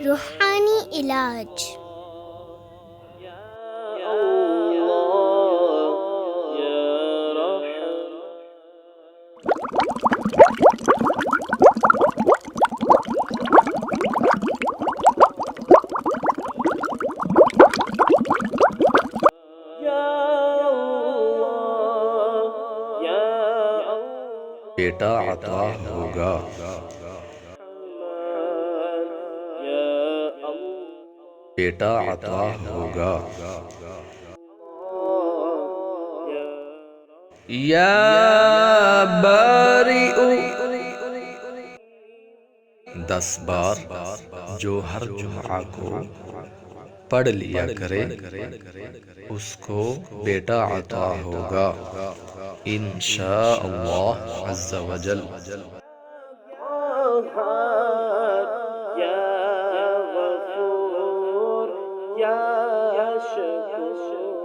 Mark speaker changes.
Speaker 1: रूहानी इलाज।
Speaker 2: बेटा अता होगा। बेटा अता होगा। या बारिउ 10 बार जो हर जुम्आ को पढ़ लिया करे उसको बेटा अता होगा इंशाअल्लाह अज़्ज़ा वजल। या गफूर या शकूर।